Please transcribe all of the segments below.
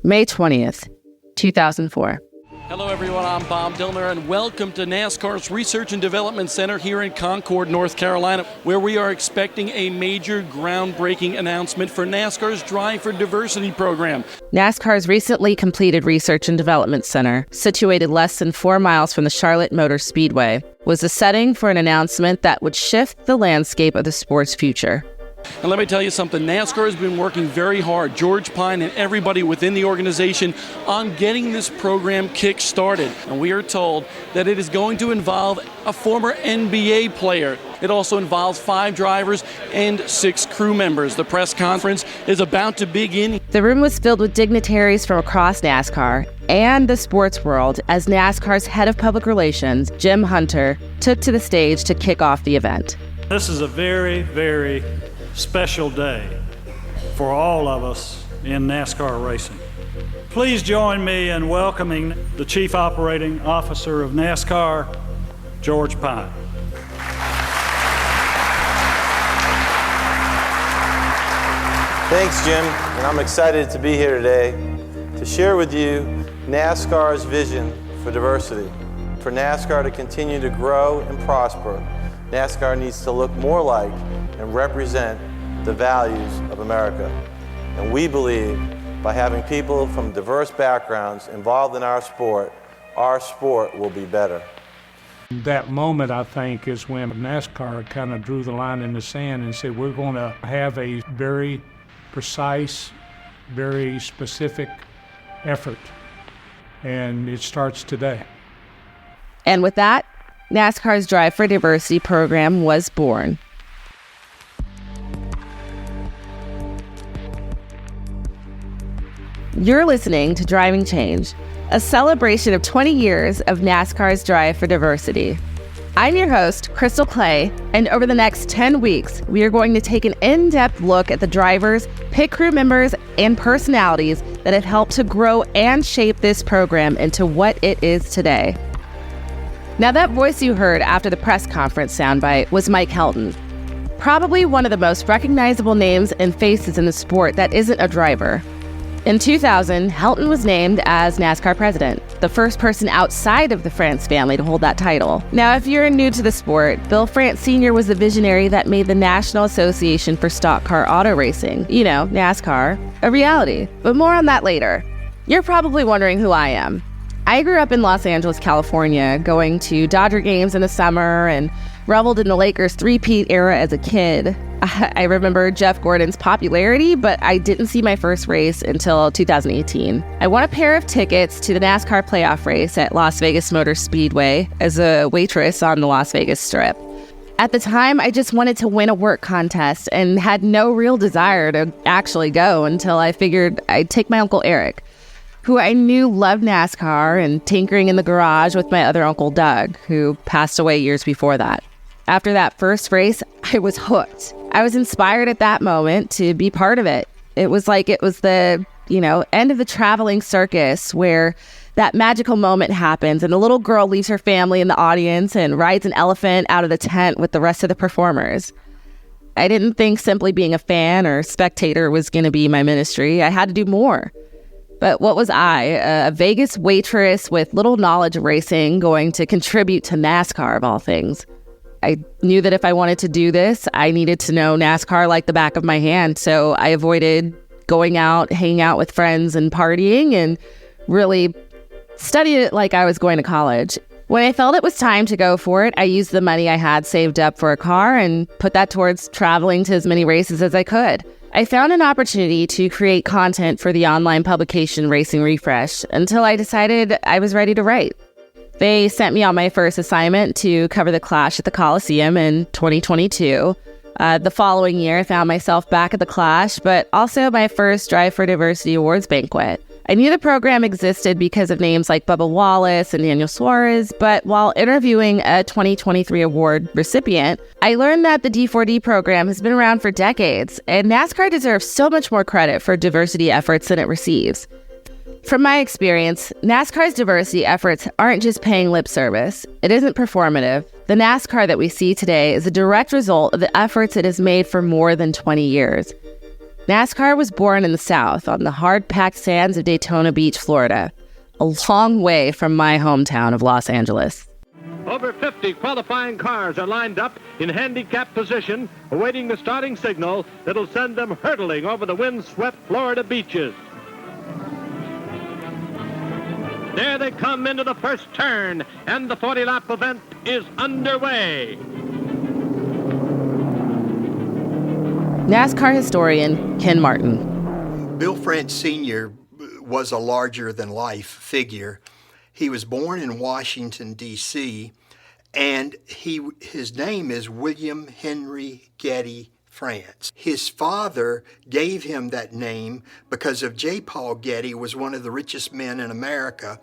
May 20th, 2004. Hello everyone, I'm Bob Dillner and welcome to NASCAR's Research and Development Center here in Concord, North Carolina, where we are expecting a major groundbreaking announcement for NASCAR's Drive for Diversity program. NASCAR's recently completed Research and Development Center, situated less than 4 miles from the Charlotte Motor Speedway, was the setting for an announcement that would shift the landscape of the sport's future. And let me tell you something, NASCAR has been working very hard, George Pine and everybody within the organization, on getting this program kick-started. And we are told that it is going to involve a former NBA player. It also involves 5 drivers and 6 crew members. The press conference is about to begin. The room was filled with dignitaries from across NASCAR and the sports world as NASCAR's head of public relations, Jim Hunter, took to the stage to kick off the event. This is a very, very special day for all of us in NASCAR racing. Please join me in welcoming the Chief Operating Officer of NASCAR, George Pine. Thanks, Jim, and I'm excited to be here today to share with you NASCAR's vision for diversity. For NASCAR to continue to grow and prosper, NASCAR needs to look more like and represent the values of America. And we believe by having people from diverse backgrounds involved in our sport will be better. That moment, I think, is when NASCAR kind of drew the line in the sand and said, we're going to have a very precise, very specific effort. And it starts today. And with that, NASCAR's Drive for Diversity program was born. You're listening to Driving Change, a celebration of 20 years of NASCAR's Drive for Diversity. I'm your host, Crystal Clay, and over the next 10 weeks, we are going to take an in-depth look at the drivers, pit crew members, and personalities that have helped to grow and shape this program into what it is today. Now, that voice you heard after the press conference soundbite was Mike Helton, probably one of the most recognizable names and faces in the sport that isn't a driver. In 2000, Helton was named as NASCAR president, the first person outside of the France family to hold that title. Now, if you're new to the sport, Bill France Sr. was the visionary that made the National Association for Stock Car Auto Racing, NASCAR, a reality. But more on that later. You're probably wondering who I am. I grew up in Los Angeles, California, going to Dodger games in the summer and reveled in the Lakers three-peat era as a kid. I remember Jeff Gordon's popularity, but I didn't see my first race until 2018. I won a pair of tickets to the NASCAR playoff race at Las Vegas Motor Speedway as a waitress on the Las Vegas Strip. At the time, I just wanted to win a work contest and had no real desire to actually go until I figured I'd take my Uncle Eric, who I knew loved NASCAR and tinkering in the garage with my other Uncle Doug, who passed away years before that. After that first race, I was hooked. I was inspired at that moment to be part of it. It was like it was the, end of the traveling circus where that magical moment happens and a little girl leaves her family in the audience and rides an elephant out of the tent with the rest of the performers. I didn't think simply being a fan or spectator was going to be my ministry. I had to do more. But what was I, a Vegas waitress with little knowledge of racing, going to contribute to NASCAR of all things? I knew that if I wanted to do this, I needed to know NASCAR like the back of my hand. So I avoided going out, hanging out with friends and partying, and really studied it like I was going to college. When I felt it was time to go for it, I used the money I had saved up for a car and put that towards traveling to as many races as I could. I found an opportunity to create content for the online publication Racing Refresh until I decided I was ready to write. They sent me on my first assignment to cover the Clash at the Coliseum in 2022. The following year, I found myself back at the Clash, but also my first Drive for Diversity Awards banquet. I knew the program existed because of names like Bubba Wallace and Daniel Suarez, but while interviewing a 2023 award recipient, I learned that the D4D program has been around for decades, and NASCAR deserves so much more credit for diversity efforts than it receives. From my experience, NASCAR's diversity efforts aren't just paying lip service. It isn't performative. The NASCAR that we see today is a direct result of the efforts it has made for more than 20 years. NASCAR was born in the South on the hard-packed sands of Daytona Beach, Florida, a long way from my hometown of Los Angeles. Over 50 qualifying cars are lined up in handicap position, awaiting the starting signal that'll send them hurtling over the wind-swept Florida beaches. There they come into the first turn, and the 40-lap event is underway. NASCAR historian Ken Martin. Bill France Sr. was a larger-than-life figure. He was born in Washington, D.C., and his name is William Henry Getty France. His father gave him that name because of J. Paul Getty was one of the richest men in America,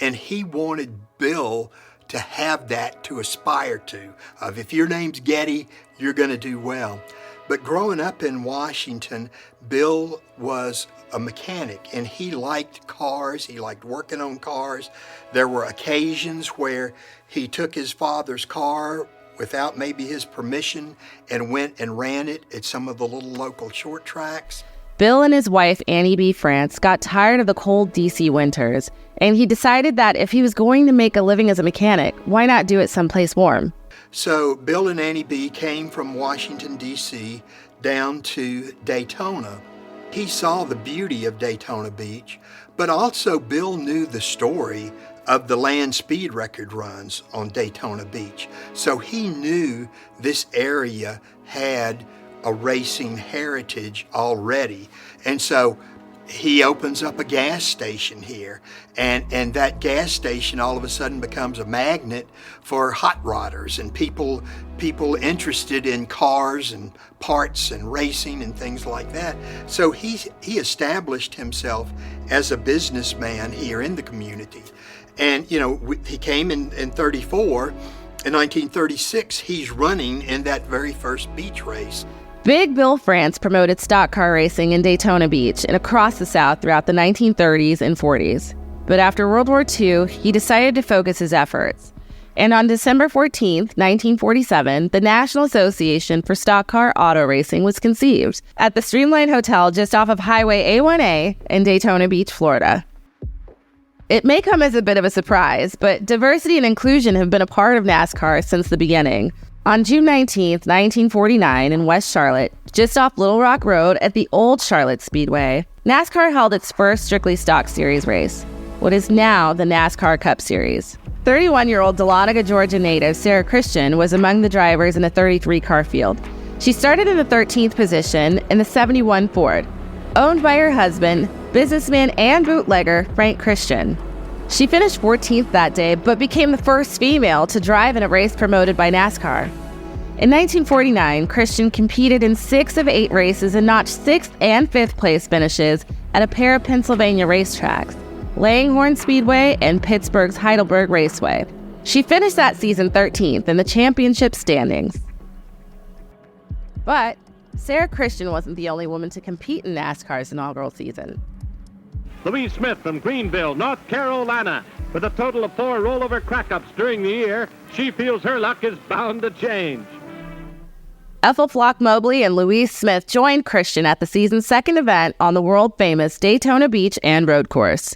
and he wanted Bill to have that to aspire to. If your name's Getty, you're going to do well. But growing up in Washington, Bill was a mechanic, and he liked cars. He liked working on cars. There were occasions where he took his father's car without maybe his permission and went and ran it at some of the little local short tracks. Bill and his wife, Annie B. France, got tired of the cold D.C. winters, and he decided that if he was going to make a living as a mechanic, why not do it someplace warm? So Bill and Annie B. came from Washington, D.C. down to Daytona. He saw the beauty of Daytona Beach, but also Bill knew the story of the land speed record runs on Daytona Beach. So he knew this area had a racing heritage already. And so he opens up a gas station here, and that gas station all of a sudden becomes a magnet for hot rodders and people interested in cars and parts and racing and things like that. So he established himself as a businessman here in the community. And he came in 34. In 1936, he's running in that very first beach race. Big Bill France promoted stock car racing in Daytona Beach and across the South throughout the 1930s and 40s. But after World War II, he decided to focus his efforts. And on December 14, 1947, the National Association for Stock Car Auto Racing was conceived at the Streamline Hotel just off of Highway A1A in Daytona Beach, Florida. It may come as a bit of a surprise, but diversity and inclusion have been a part of NASCAR since the beginning. On June 19, 1949, in West Charlotte, just off Little Rock Road at the Old Charlotte Speedway, NASCAR held its first strictly stock series race, what is now the NASCAR Cup Series. 31-year-old Dahlonega, Georgia native Sarah Christian was among the drivers in the 33-car field. She started in the 13th position in the 71 Ford, owned by her husband, businessman and bootlegger Frank Christian. She finished 14th that day, but became the first female to drive in a race promoted by NASCAR. In 1949, Christian competed in 6 of 8 races and notched 6th and 5th place finishes at a pair of Pennsylvania racetracks, Langhorne Speedway and Pittsburgh's Heidelberg Raceway. She finished that season 13th in the championship standings. But Sarah Christian wasn't the only woman to compete in NASCAR's inaugural season. Louise Smith from Greenville, North Carolina. With a total of 4 rollover crack-ups during the year, she feels her luck is bound to change. Ethel Flock Mobley and Louise Smith joined Christian at the season's second event on the world-famous Daytona Beach and Road Course.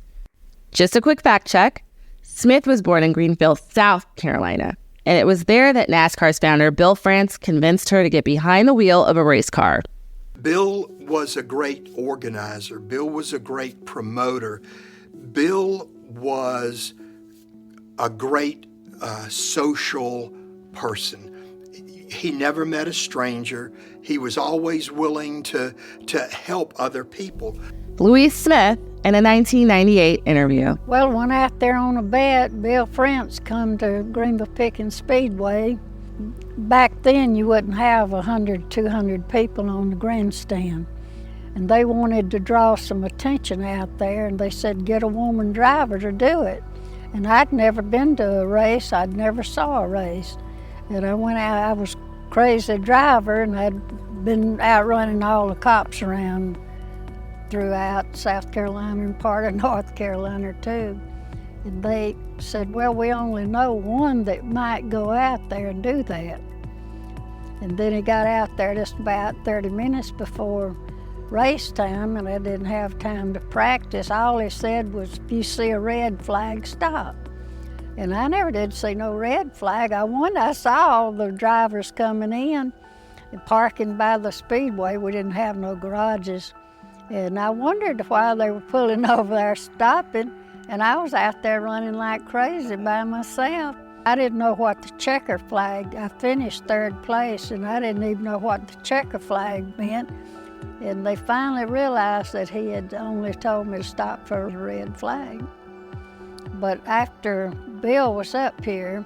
Just a quick fact check, Smith was born in Greenville, South Carolina, and it was there that NASCAR's founder Bill France convinced her to get behind the wheel of a race car. Bill was a great organizer. Bill was a great promoter. Bill was a great social person. He never met a stranger. He was always willing to help other people. Louise Smith in a 1998 interview. Well, when out there on a bet, Bill France come to Greenville Pickens Speedway. Back then, you wouldn't have 100, 200 people on the grandstand. And they wanted to draw some attention out there, and they said, get a woman driver to do it. And I'd never been to a race. I'd never saw a race. And I went out, I was crazy driver, and I'd been out running all the cops around throughout South Carolina and part of North Carolina too. And they said, well, we only know one that might go out there and do that. And then he got out there just about 30 minutes before race time, and I didn't have time to practice. All he said was, if you see a red flag, stop. And I never did see no red flag. I saw all the drivers coming in and parking by the speedway. We didn't have no garages. And I wondered why they were pulling over there stopping, and I was out there running like crazy by myself. I didn't know what the checker flag, I finished third place, and I didn't even know what the checker flag meant. And they finally realized that he had only told me to stop for a red flag. But after Bill was up here,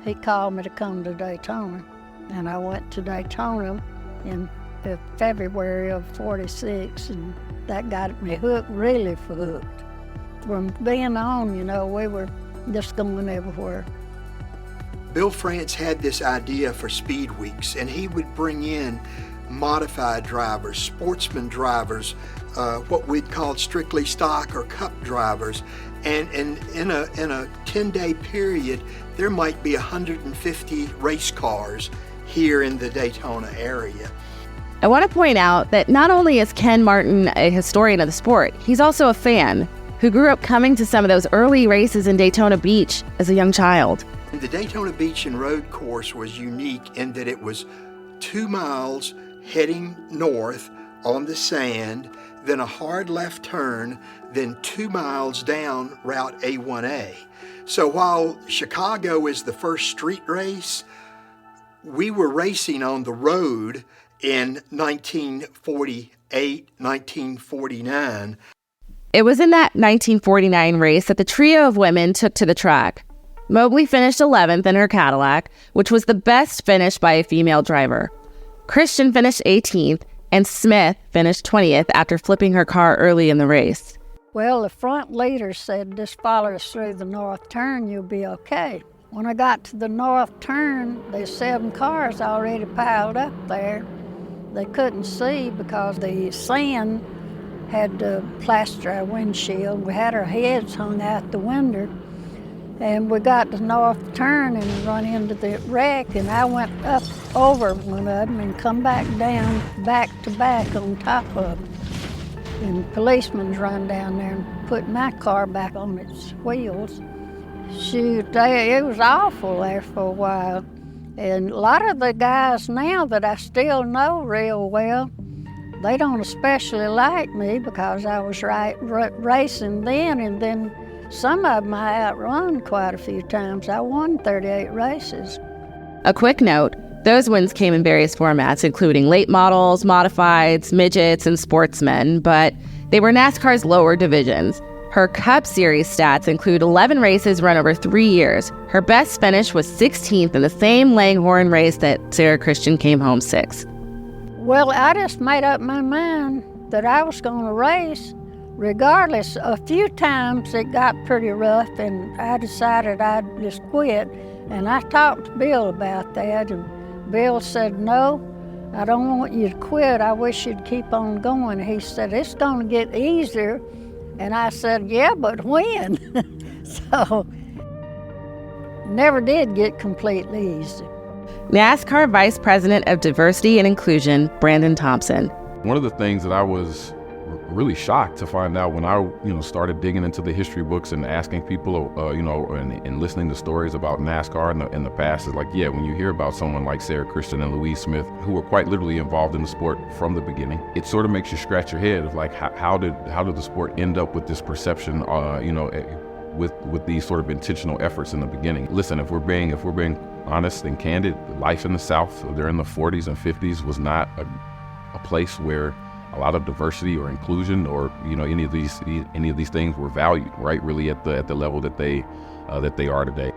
he called me to come to Daytona. And I went to Daytona in February of '46, and that got me hooked, really hooked. From being on, we were just going everywhere. Bill France had this idea for Speed Weeks, and he would bring in modified drivers, sportsman drivers, what we'd call strictly stock or cup drivers. And in a 10-day period, there might be 150 race cars here in the Daytona area. I want to point out that not only is Ken Martin a historian of the sport, he's also a fan who grew up coming to some of those early races in Daytona Beach as a young child. The Daytona Beach and Road course was unique in that it was 2 miles heading north on the sand, then a hard left turn, then 2 miles down Route A1A. So while Chicago is the first street race, we were racing on the road in 1948, 1949. It was in that 1949 race that the trio of women took to the track. Mobley finished 11th in her Cadillac, which was the best finish by a female driver. Christian finished 18th, and Smith finished 20th after flipping her car early in the race. Well, the front leader said, just follow us through the north turn, you'll be okay. When I got to the north turn, there's 7 cars already piled up there. They couldn't see because the sand had to plaster our windshield. We had our heads hung out the window. And we got the north turn and run into the wreck, and I went up over one of them and come back down, back to back on top of them. And policemen's run down there and put my car back on its wheels. Shoot, it was awful there for a while. And a lot of the guys now that I still know real well, they don't especially like me because I was racing then, and then some of them I outrun quite a few times. I won 38 races. A quick note, those wins came in various formats, including late models, modifieds, midgets, and sportsmen, but they were NASCAR's lower divisions. Her Cup Series stats include 11 races run over 3 years. Her best finish was 16th in the same Langhorne race that Sarah Christian came home 6th. Well, I just made up my mind that I was going to race regardless. A few times it got pretty rough, and I decided I'd just quit. And I talked to Bill about that, and Bill said, no, I don't want you to quit. I wish you'd keep on going. He said, it's going to get easier. And I said, yeah, but when? So, never did get completely easy. NASCAR Vice President of Diversity and Inclusion, Brandon Thompson. One of the things that I was really shocked to find out when I, started digging into the history books and asking people, and listening to stories about NASCAR in the past is like, yeah, when you hear about someone like Sarah Christian and Louise Smith, who were quite literally involved in the sport from the beginning, it sort of makes you scratch your head of like, how did the sport end up with this perception, with these sort of intentional efforts in the beginning. Listen, if we're being honest and candid, life in the South during the 40s and 50s was not a place where a lot of diversity or inclusion or any of these things were valued, right? Really at the level that they are today.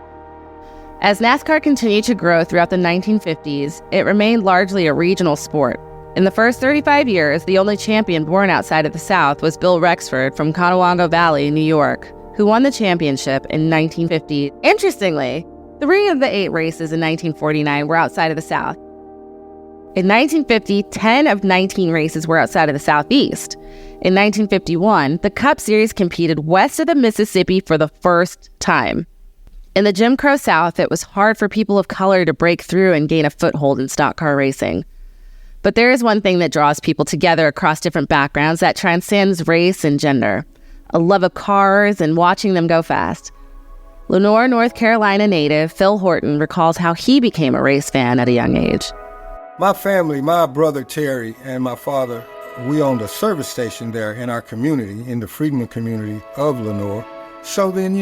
As NASCAR continued to grow throughout the 1950s, it remained largely a regional sport. In the first 35 years, the only champion born outside of the South was Bill Rexford from Conewago Valley, New York, who won the championship in 1950. Interestingly, 3 of the 8 races in 1949 were outside of the South. In 1950, 10 of 19 races were outside of the Southeast. In 1951, the Cup Series competed west of the Mississippi for the first time. In the Jim Crow South, it was hard for people of color to break through and gain a foothold in stock car racing. But there is one thing that draws people together across different backgrounds that transcends race and gender: a love of cars and watching them go fast. Lenoir, North Carolina native Phil Horton recalls how he became a race fan at a young age. My family, my brother Terry and my father, we owned a service station there in our community, in the Freedman community of Lenoir. So then,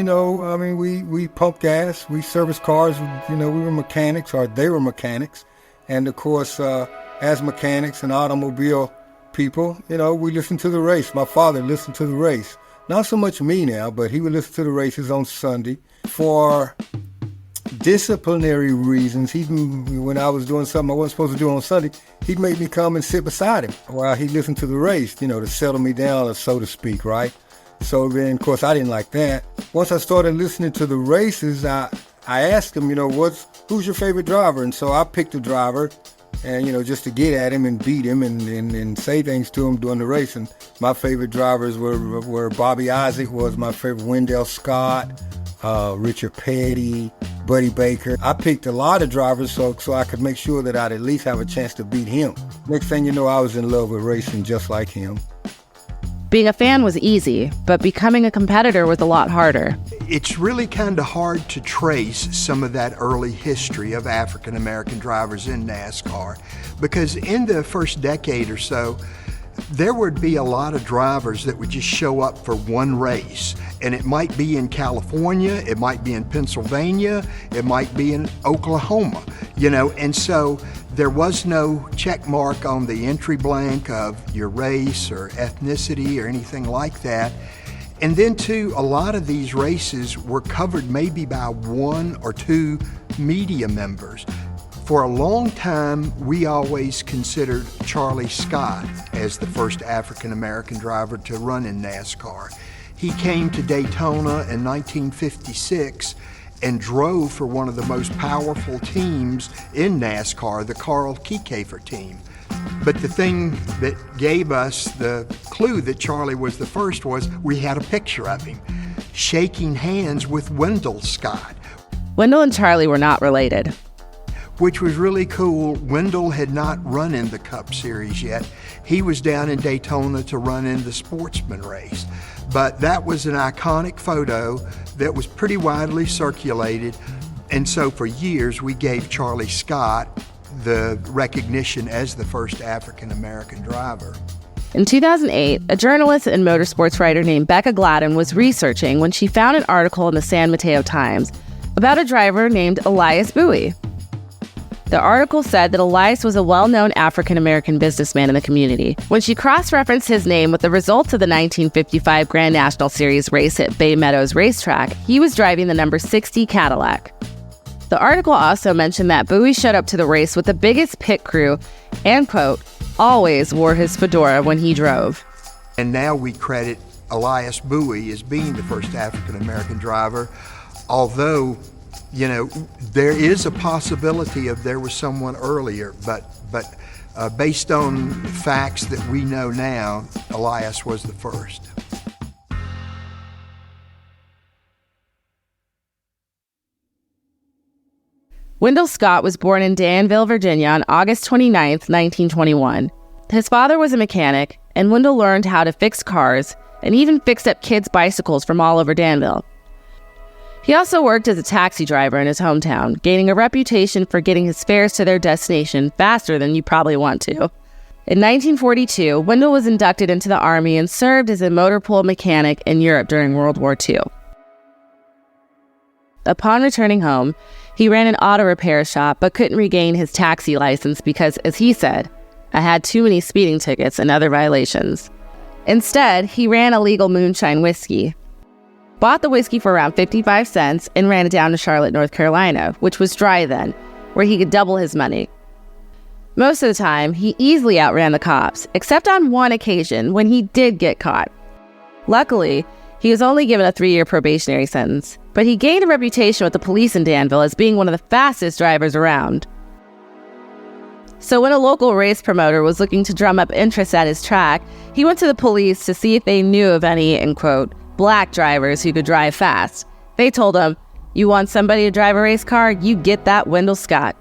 we pumped gas, we serviced cars, we were mechanics, or they were mechanics. And of course, as mechanics and automobile people, we listened to the race. My father listened to the race. Not so much me now, but he would listen to the races on Sunday. For disciplinary reasons, when I was doing something I wasn't supposed to do on Sunday, he'd make me come and sit beside him while he listened to the race, to settle me down, so to speak, right? So then, of course, I didn't like that. Once I started listening to the races, I asked him, who's your favorite driver? And so I picked a driver, and, just to get at him and beat him and say things to him during the race. And my favorite drivers were Bobby Isaac was my favorite, Wendell Scott, Richard Petty, Buddy Baker. I picked a lot of drivers so I could make sure that I'd at least have a chance to beat him. Next thing you know, I was in love with racing just like him. Being a fan was easy, but becoming a competitor was a lot harder. It's really kind of hard to trace some of that early history of African American drivers in NASCAR, because in the first decade or so, there would be a lot of drivers that would just show up for one race. And it might be in California, it might be in Pennsylvania, it might be in Oklahoma, and so there was no check mark on the entry blank of your race or ethnicity or anything like that. And then too, a lot of these races were covered maybe by one or two media members. For a long time, we always considered Charlie Scott as the first African-American driver to run in NASCAR. He came to Daytona in 1956 and drove for one of the most powerful teams in NASCAR, the Carl Kiekhaefer team. But the thing that gave us the clue that Charlie was the first was we had a picture of him shaking hands with Wendell Scott. Wendell and Charlie were not related, which was really cool. Wendell had not run in the Cup Series yet. He was down in Daytona to run in the Sportsman race. But that was an iconic photo that was pretty widely circulated. And so for years, we gave Charlie Scott the recognition as the first African-American driver. In 2008, a journalist and motorsports writer named Becca Gladden was researching when she found an article in the San Mateo Times about a driver named Elias Bowie. The article said that Elias was a well-known African-American businessman in the community. When she cross-referenced his name with the results of the 1955 Grand National Series race at Bay Meadows Racetrack, he was driving the number 60 Cadillac. The article also mentioned that Bowie showed up to the race with the biggest pit crew and, quote, always wore his fedora when he drove. And now we credit Elias Bowie as being the first African-American driver, although there is a possibility of there was someone earlier, but based on facts that we know now, Elias was the first. Wendell Scott was born in Danville, Virginia on August 29, 1921. His father was a mechanic, and Wendell learned how to fix cars and even fixed up kids' bicycles from all over Danville. He also worked as a taxi driver in his hometown, gaining a reputation for getting his fares to their destination faster than you probably want to. In 1942, Wendell was inducted into the Army and served as a motor pool mechanic in Europe during World War II. Upon returning home, he ran an auto repair shop but couldn't regain his taxi license because, as he said, I had too many speeding tickets and other violations. Instead, he ran illegal moonshine whiskey, bought the whiskey for around 55 cents, and ran it down to Charlotte, North Carolina, which was dry then, where he could double his money. Most of the time, he easily outran the cops, except on one occasion when he did get caught. Luckily, he was only given a 3-year probationary sentence, but he gained a reputation with the police in Danville as being one of the fastest drivers around. So when a local race promoter was looking to drum up interest at his track, he went to the police to see if they knew of any, in quote, black drivers who could drive fast. They told him, "You want somebody to drive a race car? You get that Wendell Scott."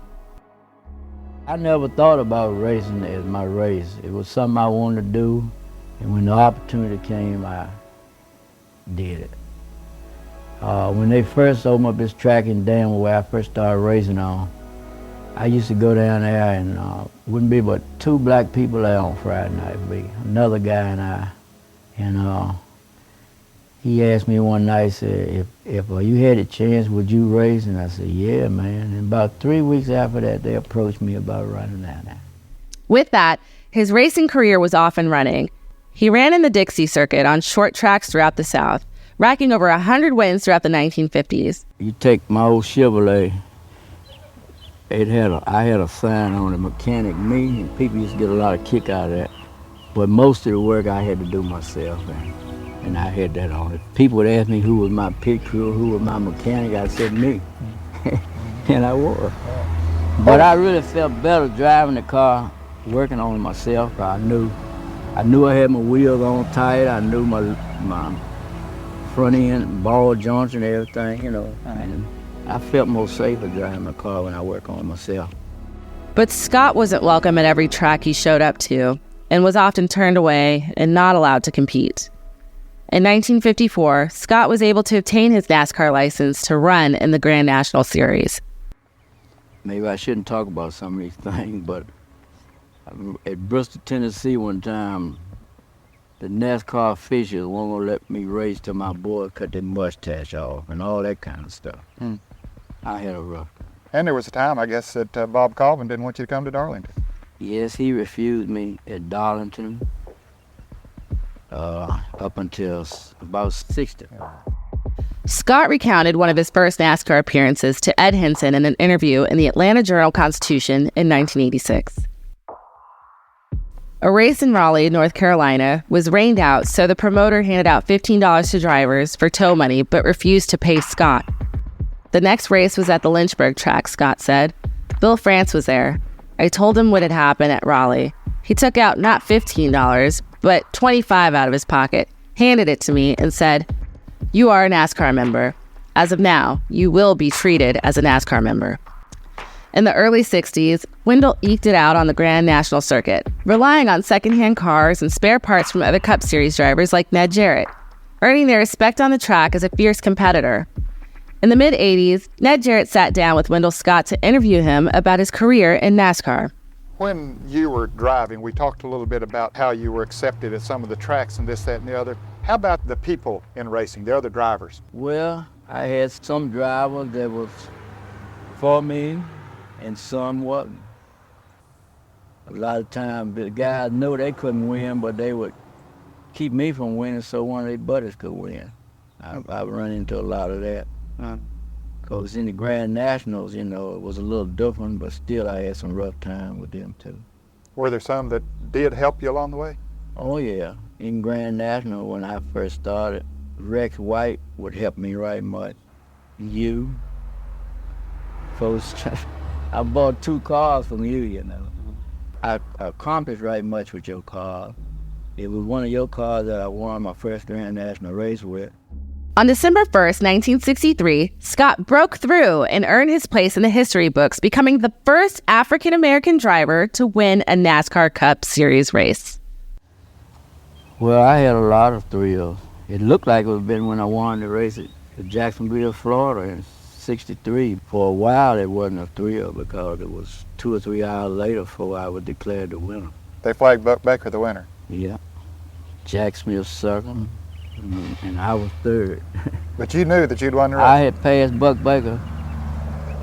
I never thought about racing as my race. It was something I wanted to do, and when the opportunity came, I did it. When they first opened up this track in Danville where I first started racing on, I used to go down there and wouldn't be but 2 black people there on Friday night. It'd be another guy and I. And he asked me one night, said, if you had a chance, would you race? And I said, yeah, man. And about 3 weeks after that, they approached me about running down there. With that, his racing career was off and running. He ran in the Dixie circuit on short tracks throughout the South, racking over 100 wins throughout the 1950s. You take my old Chevrolet, I had a sign on it, mechanic me, and people used to get a lot of kick out of that. But most of the work I had to do myself, and I had that on it. People would ask me who was my pit crew, who was my mechanic, I said me, and I was. But I really felt better driving the car, working on it myself. I knew I had my wheels on tight, I knew my front end, ball joints and everything, and I felt more safer driving the car when I work on it myself. But Scott wasn't welcome at every track he showed up to, and was often turned away and not allowed to compete. In 1954, Scott was able to obtain his NASCAR license to run in the Grand National Series. Maybe I shouldn't talk about some of these things, but at Bristol, Tennessee one time, the NASCAR officials weren't gonna let me race till my boy cut their mustache off and all that kind of stuff. I had a rough time. And there was a time, I guess, that Bob Colvin didn't want you to come to Darlington. Yes, he refused me at Darlington up until about 60. Scott recounted one of his first NASCAR appearances to Ed Hinson in an interview in the Atlanta Journal-Constitution in 1986. A race in Raleigh, North Carolina, was rained out, so the promoter handed out $15 to drivers for tow money but refused to pay Scott. The next race was at the Lynchburg track, Scott said. Bill France was there. I told him what had happened at Raleigh. He took out not $15, but $25 out of his pocket, handed it to me, and said, "You are a NASCAR member. As of now, you will be treated as a NASCAR member." In the early 60s, Wendell eked it out on the Grand National Circuit, relying on secondhand cars and spare parts from other Cup Series drivers like Ned Jarrett, earning their respect on the track as a fierce competitor. In the mid-'80s, Ned Jarrett sat down with Wendell Scott to interview him about his career in NASCAR. When you were driving, we talked a little bit about how you were accepted at some of the tracks and this, that, and the other. How about the people in racing, the other drivers? Well, I had some drivers that was for me and some wasn't. A lot of times the guys knew they couldn't win, but they would keep me from winning so one of their buddies could win. I've run into a lot of that. Because in the Grand Nationals, it was a little different, but still I had some rough time with them too. Were there some that did help you along the way? Oh yeah, in Grand National when I first started, Rex White would help me right much. You. Folks, I bought 2 cars from you, I accomplished right much with your car. It was one of your cars that I won my first Grand National race with. On December 1st, 1963, Scott broke through and earned his place in the history books, becoming the first African-American driver to win a NASCAR Cup Series race. Well, I had a lot of thrills. It looked like it would have been when I won the race at Jacksonville, Florida in '63. For a while, it wasn't a thrill because it was 2 or 3 hours later before I was declared the winner. They flagged Buck Baker the winner. Yeah. Jack Smith second, and I was third. But you knew that you'd won the race. I had passed Buck Baker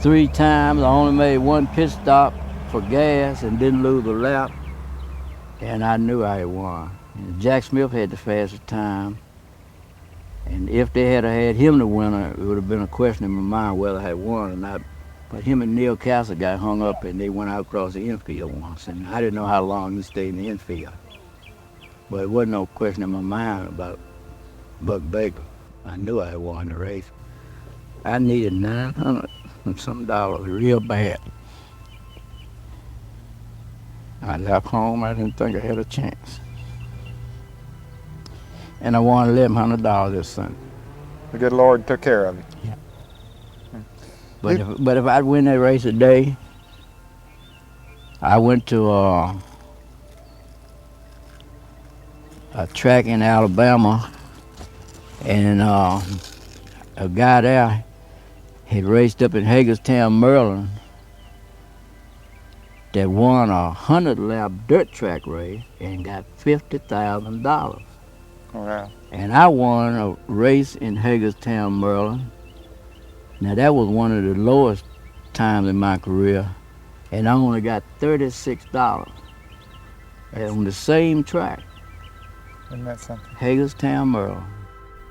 3 times. I only made 1 pit stop for gas and didn't lose a lap, and I knew I had won. And Jack Smith had the fastest time, and if they had had him the winner, it would have been a question in my mind whether I had won or not. But him and Neil Castle got hung up, and they went out across the infield once, and I didn't know how long he stayed in the infield. But it wasn't no question in my mind about Buck Baker. I knew I had won the race. I needed $900 and some real bad. I left home, I didn't think I had a chance. And I won $1,100 this Sunday. The good Lord took care of you. Yeah. But if I'd win that race today, I went to a track in Alabama, and a guy there had raced up in Hagerstown, Maryland, that won a 100-lap dirt track race and got $50,000. Wow. And I won a race in Hagerstown, Maryland. Now that was one of the lowest times in my career, and I only got $36 on the same track. Isn't that something? Hagerstown, Maryland.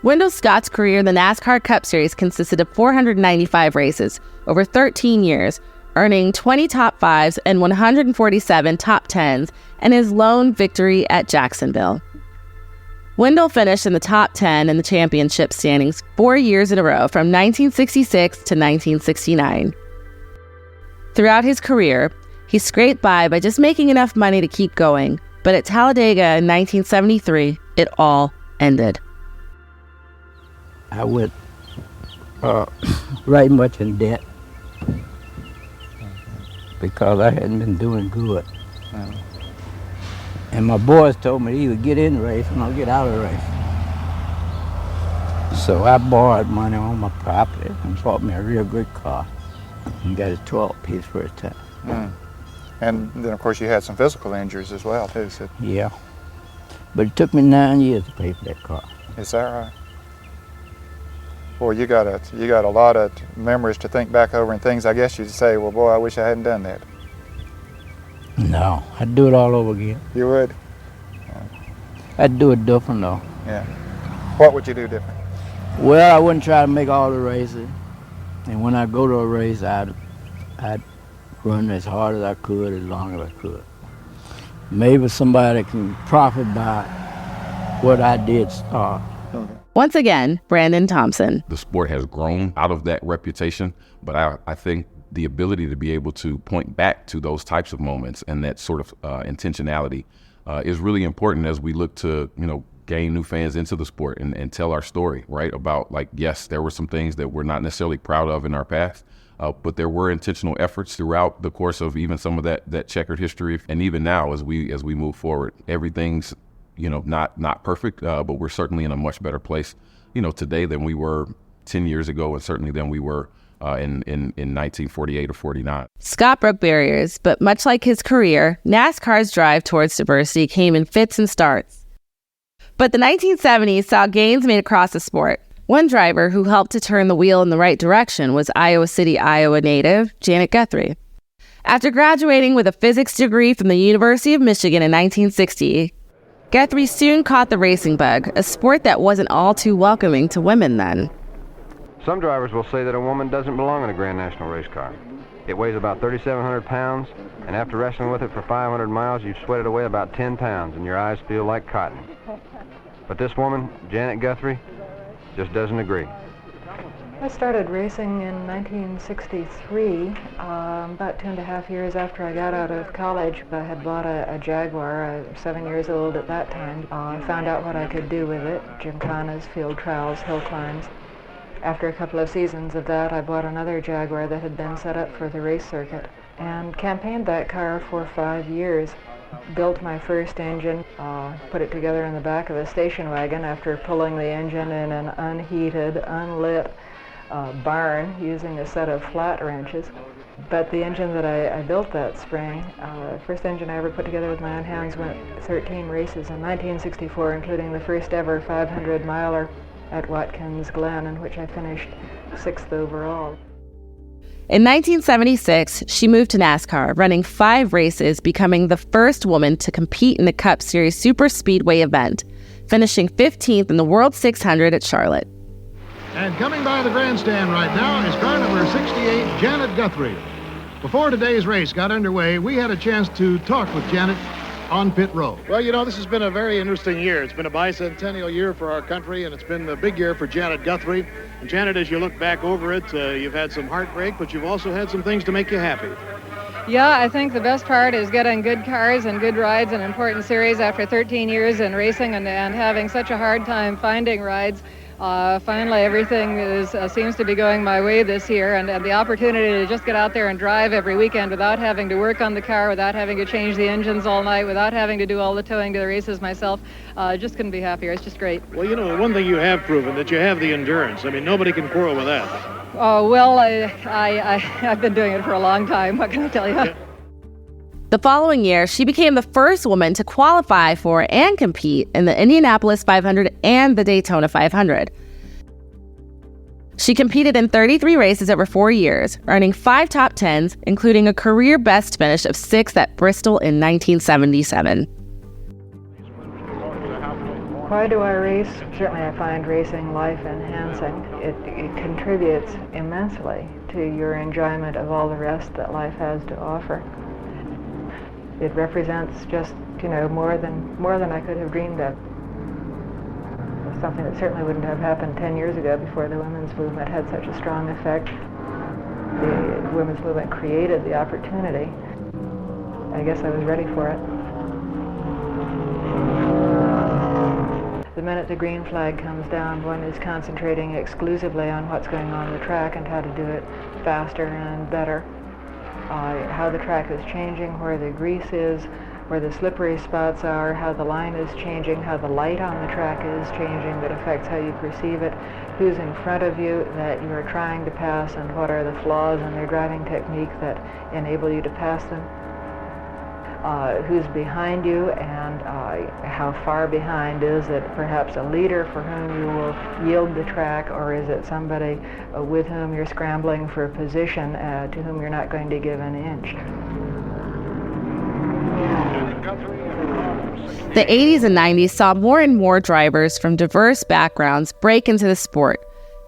Wendell Scott's career in the NASCAR Cup Series consisted of 495 races over 13 years, earning 20 top fives and 147 top tens, and his lone victory at Jacksonville. Wendell finished in the top 10 in the championship standings 4 years in a row from 1966 to 1969. Throughout his career, he scraped by just making enough money to keep going, but at Talladega in 1973, it all ended. I went right much in debt because I hadn't been doing good. And my boys told me to either get in the race or I'll get out of the race. So I borrowed money on my property and bought me a real good car and got a 12-piece first time. And then, of course, you had some physical injuries as well, too. So. Yeah. But it took me 9 years to pay for that car. Is that right? Boy, you got a lot of memories to think back over and things. I guess you'd say, well, boy, I wish I hadn't done that. No, I'd do it all over again. You would? I'd do it different, though. Yeah. What would you do different? Well, I wouldn't try to make all the races. And when I go to a race, I'd run as hard as I could, as long as I could. Maybe somebody can profit by what I did start. Once again, Brandon Thompson. The sport has grown out of that reputation, but I think the ability to be able to point back to those types of moments and that sort of intentionality is really important as we look to, gain new fans into the sport and tell our story, right? About, like, yes, there were some things that we're not necessarily proud of in our past, but there were intentional efforts throughout the course of even some of that checkered history. And even now, as we move forward, everything's, not perfect, but we're certainly in a much better place, today than we were 10 years ago, and certainly than we were in 1948 or 49. Scott broke barriers, but much like his career, NASCAR's drive towards diversity came in fits and starts. But the 1970s saw gains made across the sport. One driver who helped to turn the wheel in the right direction was Iowa City, Iowa native Janet Guthrie. After graduating with a physics degree from the University of Michigan in 1960, Guthrie soon caught the racing bug, a sport that wasn't all too welcoming to women then. Some drivers will say that a woman doesn't belong in a Grand National race car. It weighs about 3,700 pounds, and after wrestling with it for 500 miles, you've sweated away about 10 pounds, and your eyes feel like cotton. But this woman, Janet Guthrie, just doesn't agree. I started racing in 1963, about 2.5 years after I got out of college. I had bought a Jaguar, 7 years old at that time. I found out what I could do with it, gymkhanas, field trials, hill climbs. After a couple of seasons of that, I bought another Jaguar that had been set up for the race circuit and campaigned that car for 5 years. Built my first engine, put it together in the back of a station wagon after pulling the engine in an unheated, unlit barn using a set of flat wrenches. But the engine that I built that spring, the first engine I ever put together with my own hands, went 13 races in 1964, including the first ever 500-miler at Watkins Glen, in which I finished 6th overall. In 1976, she moved to NASCAR, running 5 races, becoming the first woman to compete in the Cup Series Super Speedway event, finishing 15th in the World 600 at Charlotte. And coming by the grandstand right now is car number 68, Janet Guthrie. Before today's race got underway, we had a chance to talk with Janet on pit road. Well, this has been a very interesting year. It's been a bicentennial year for our country, and it's been a big year for Janet Guthrie. And Janet, as you look back over it, you've had some heartbreak, but you've also had some things to make you happy. Yeah, I think the best part is getting good cars and good rides in important series after 13 years in racing and having such a hard time finding rides. Finally, everything seems to be going my way this year, and the opportunity to just get out there and drive every weekend without having to work on the car, without having to change the engines all night, without having to do all the towing to the races myself, just couldn't be happier. It's just great. Well, you know, one thing you have proven, that you have the endurance. I mean, nobody can quarrel with that. Oh, well, I've been doing it for a long time. What can I tell you? Yeah. The following year, she became the first woman to qualify for and compete in the Indianapolis 500 and the Daytona 500. She competed in 33 races over 4 years, earning 5 top 10s, including a career best finish of 6th at Bristol in 1977. Why do I race? Certainly I find racing life enhancing. It contributes immensely to your enjoyment of all the rest that life has to offer. It represents just, you know, more than I could have dreamed of. It's something that certainly wouldn't have happened 10 years ago before the women's movement had such a strong effect. The women's movement created the opportunity. I guess I was ready for it. The minute the green flag comes down, one is concentrating exclusively on what's going on the track and how to do it faster and better. How the track is changing, where the grease is, where the slippery spots are, how the line is changing, how the light on the track is changing that affects how you perceive it, who's in front of you that you are trying to pass, and what are the flaws in their driving technique that enable you to pass them. Who's behind you, and how far behind. Is it perhaps a leader for whom you will yield the track, or is it somebody with whom you're scrambling for a position to whom you're not going to give an inch? The 80s and 90s saw more and more drivers from diverse backgrounds break into the sport,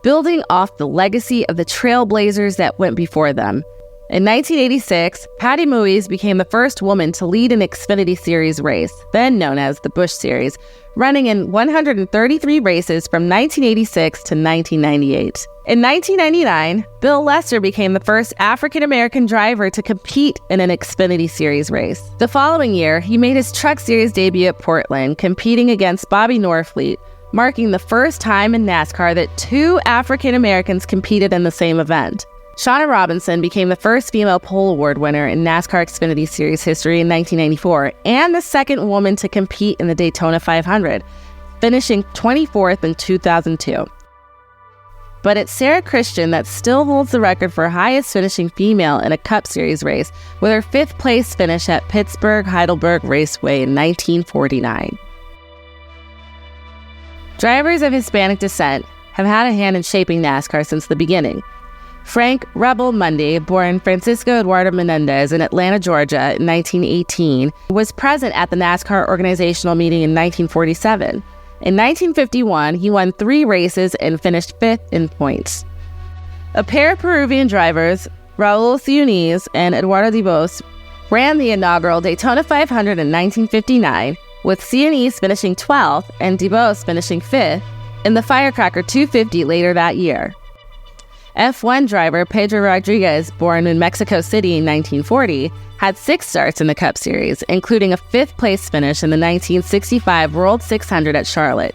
building off the legacy of the trailblazers that went before them. In 1986, Patty Moise became the first woman to lead an Xfinity Series race, then known as the Busch Series, running in 133 races from 1986 to 1998. In 1999, Bill Lester became the first African-American driver to compete in an Xfinity Series race. The following year, he made his Truck Series debut at Portland, competing against Bobby Norfleet, marking the first time in NASCAR that 2 African-Americans competed in the same event. Shauna Robinson became the first female pole award winner in NASCAR Xfinity Series history in 1994 and the second woman to compete in the Daytona 500, finishing 24th in 2002. But it's Sarah Christian that still holds the record for highest finishing female in a Cup Series race, with her 5th place finish at Pittsburgh-Heidelberg Raceway in 1949. Drivers of Hispanic descent have had a hand in shaping NASCAR since the beginning. Frank "Rebel" Mundy, born Francisco Eduardo Menendez in Atlanta, Georgia in 1918, was present at the NASCAR organizational meeting in 1947. In 1951, he won 3 races and finished 5th in points. A pair of Peruvian drivers, Raul Sionis and Eduardo Dibos, ran the inaugural Daytona 500 in 1959, with Sionis finishing 12th and Dibos finishing 5th in the Firecracker 250 later that year. F1 driver Pedro Rodriguez, born in Mexico City in 1940, had 6 starts in the Cup Series, including a 5th place finish in the 1965 World 600 at Charlotte,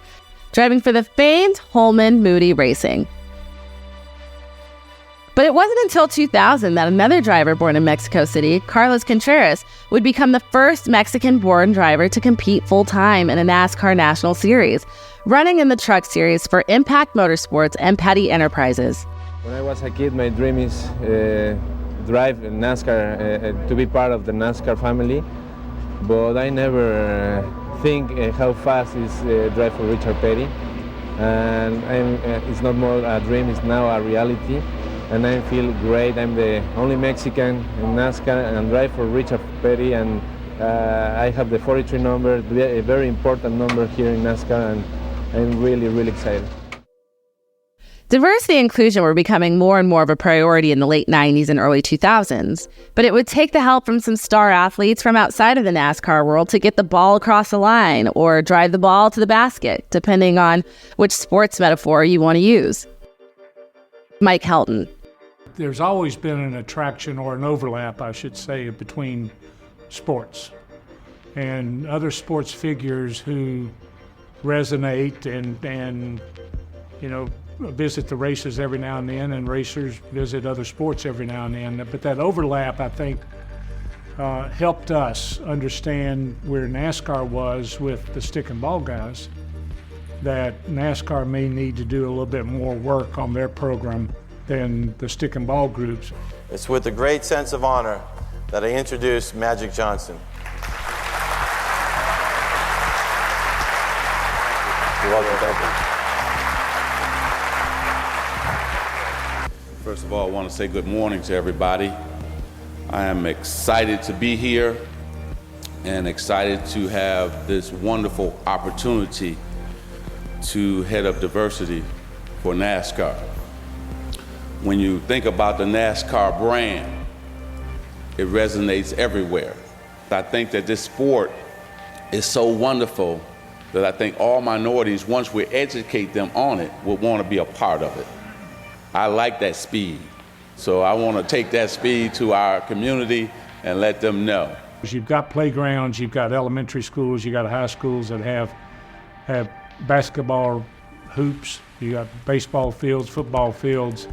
driving for the famed Holman Moody Racing. But it wasn't until 2000 that another driver born in Mexico City, Carlos Contreras, would become the first Mexican-born driver to compete full-time in a NASCAR National Series, running in the Truck Series for Impact Motorsports and Petty Enterprises. When I was a kid, my dream is drive NASCAR, to be part of the NASCAR family, but I never think how fast is drive for Richard Petty, and it's not more a dream, it's now a reality, and I feel great. I'm the only Mexican in NASCAR and drive for Richard Petty, and I have the 43 number, a very important number here in NASCAR, and I'm really, really excited. Diversity and inclusion were becoming more and more of a priority in the late 90s and early 2000s, but it would take the help from some star athletes from outside of the NASCAR world to get the ball across the line or drive the ball to the basket, depending on which sports metaphor you want to use. Mike Helton. There's always been an attraction, or an overlap, I should say, between sports and other sports figures who resonate and visit the races every now and then, and racers visit other sports every now and then. But that overlap, I think, helped us understand where NASCAR was with the stick and ball guys, that NASCAR may need to do a little bit more work on their program than the stick and ball groups. It's with a great sense of honor that I introduce Magic Johnson. You're welcome. Thank you. First of all, I want to say good morning to everybody. I am excited to be here and excited to have this wonderful opportunity to head up diversity for NASCAR. When you think about the NASCAR brand, it resonates everywhere. I think that this sport is so wonderful that I think all minorities, once we educate them on it, will want to be a part of it. I like that speed. So I want to take that speed to our community and let them know. You've got playgrounds, you've got elementary schools, you've got high schools that have basketball hoops, you got baseball fields, football fields,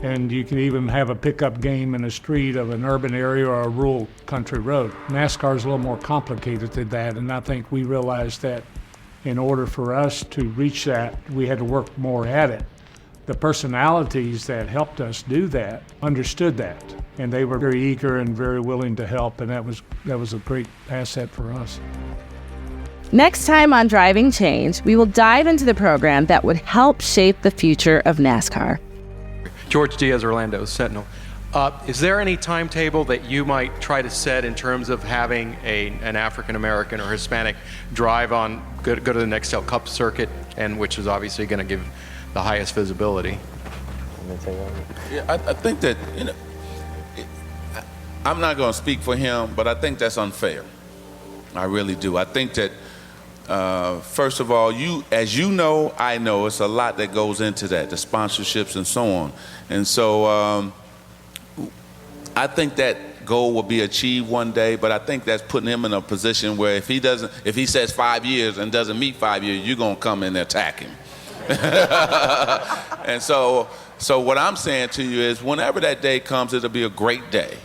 and you can even have a pickup game in a street of an urban area or a rural country road. NASCAR is a little more complicated than that, and I think we realized that in order for us to reach that, we had to work more at it. The personalities that helped us do that understood that, and they were very eager and very willing to help, and that was a great asset for us. Next time on Driving Change, we will dive into the program that would help shape the future of NASCAR. George Diaz, Orlando Sentinel. Is there any timetable that you might try to set in terms of having an African American or Hispanic drive on, go to the Nextel Cup circuit, and which is obviously going to give the highest visibility? Yeah, I think that, I'm not going to speak for him, but I think that's unfair. I really do. I think that, first of all, as you know, I know, it's a lot that goes into that, the sponsorships and so on. And so I think that goal will be achieved one day, but I think that's putting him in a position where if he says 5 years and doesn't meet 5 years, you're going to come in and attack him. And so what I'm saying to you is whenever that day comes, it'll be a great day.